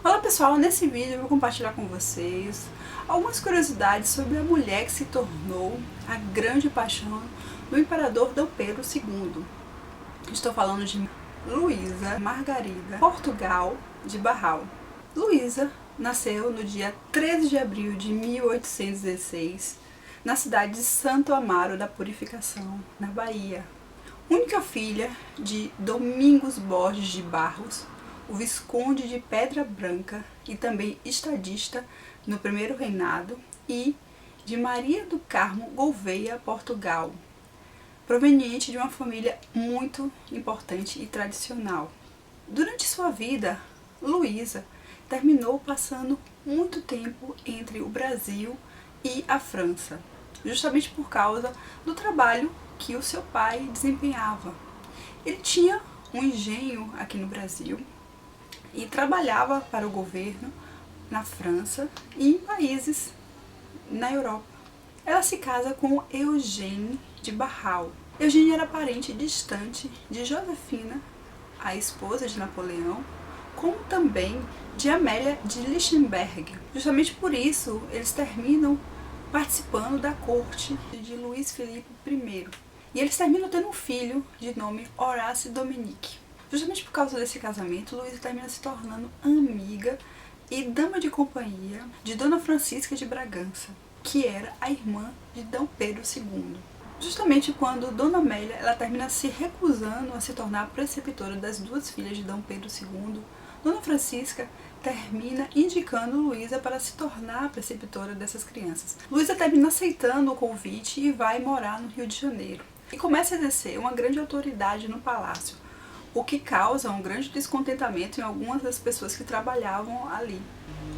Olá pessoal, nesse vídeo eu vou compartilhar com vocês algumas curiosidades sobre a mulher que se tornou a grande paixão do imperador Dom Pedro II. Estou falando de Luísa Margarida Portugal de Barral. Luísa nasceu no dia 13 de abril de 1816, na cidade de Santo Amaro da Purificação, na Bahia. Única filha de Domingos Borges de Barros, o Visconde de Pedra Branca e também estadista no primeiro reinado, e de Maria do Carmo Gouveia Portugal, proveniente de uma família muito importante e tradicional. Durante sua vida, Luísa terminou passando muito tempo entre o Brasil e a França, justamente por causa do trabalho que o seu pai desempenhava. Ele tinha um engenho aqui no Brasil e trabalhava para o governo na França e em países na Europa. Ela se casa com Eugênio de Barral. Eugênio era parente distante de Josefina, a esposa de Napoleão, como também de Amélia de Lichtenberg. Justamente por isso, eles terminam participando da corte de Luís Filipe I. E eles terminam tendo um filho de nome Horácio Dominique. Justamente por causa desse casamento, Luísa termina se tornando amiga e dama de companhia de Dona Francisca de Bragança, que era a irmã de Dom Pedro II. Justamente quando Dona Amélia ela termina se recusando a se tornar preceptora das duas filhas de Dom Pedro II, Dona Francisca termina indicando Luísa para se tornar preceptora dessas crianças. Luísa termina aceitando o convite e vai morar no Rio de Janeiro. E começa a exercer uma grande autoridade no palácio, o que causa um grande descontentamento em algumas das pessoas que trabalhavam ali.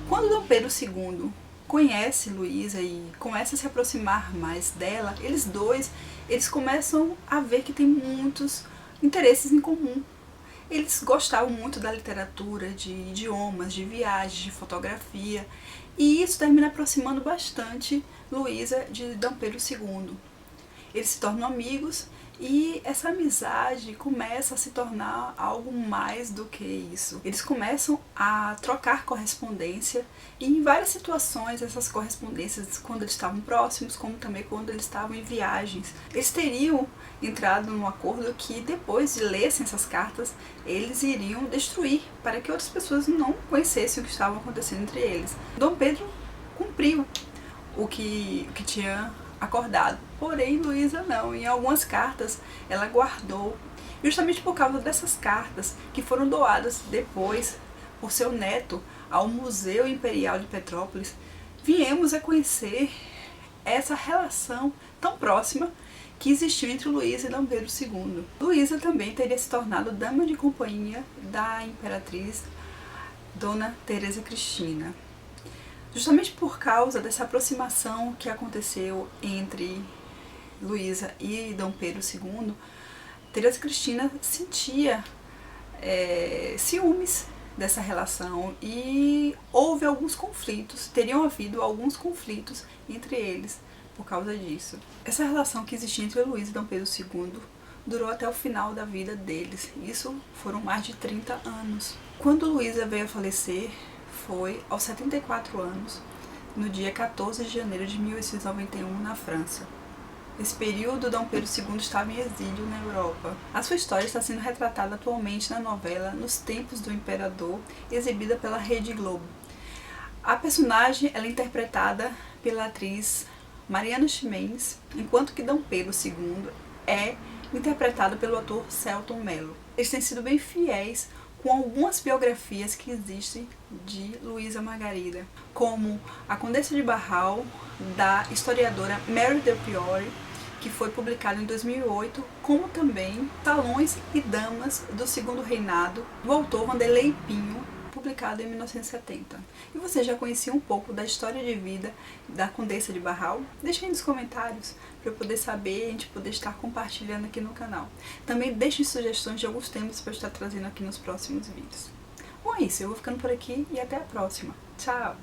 Quando Dom Pedro II conhece Luísa e começa a se aproximar mais dela, eles começam a ver que tem muitos interesses em comum. Eles gostavam muito da literatura, de idiomas, de viagens, de fotografia, e isso termina aproximando bastante Luísa de Dom Pedro II. Eles se tornam amigos e essa amizade começa a se tornar algo mais do que isso. Eles começam a trocar correspondência e em várias situações essas correspondências, quando eles estavam próximos, como também quando eles estavam em viagens, eles teriam entrado num acordo que depois de lessem essas cartas, eles iriam destruir para que outras pessoas não conhecessem o que estava acontecendo entre eles. Dom Pedro cumpriu o que tinha acordado, porém Luísa não. Em algumas cartas ela guardou, justamente por causa dessas cartas que foram doadas depois por seu neto ao Museu Imperial de Petrópolis. Viemos a conhecer essa relação tão próxima que existiu entre Luísa e Dom Pedro II. Luísa também teria se tornado dama de companhia da imperatriz Dona Teresa Cristina. Justamente por causa dessa aproximação que aconteceu entre Luísa e Dom Pedro II, Teresa Cristina sentia ciúmes dessa relação e houve alguns conflitos, teriam havido alguns conflitos entre eles por causa disso. Essa relação que existia entre Luísa e Dom Pedro II durou até o final da vida deles, isso foram mais de 30 anos. Quando Luísa veio a falecer, foi aos 74 anos, no dia 14 de janeiro de 1891, na França. Nesse período, Dom Pedro II estava em exílio na Europa. A sua história está sendo retratada atualmente na novela Nos Tempos do Imperador, exibida pela Rede Globo. A personagem ela é interpretada pela atriz Mariana Ximenes, enquanto que Dom Pedro II é interpretado pelo ator Selton Mello. Eles têm sido bem fiéis com algumas biografias que existem de Luísa Margarida, como A Condessa de Barral, da historiadora Mary Del Priore, que foi publicado em 2008, como também Salões e Damas do Segundo Reinado, do autor Vanderlei Pinho, publicado em 1970. E você já conhecia um pouco da história de vida da Condessa de Barral? Deixe aí nos comentários para eu poder saber e a gente poder estar compartilhando aqui no canal. Também deixe sugestões de alguns temas para eu estar trazendo aqui nos próximos vídeos. Bom, é isso, eu vou ficando por aqui e até a próxima. Tchau!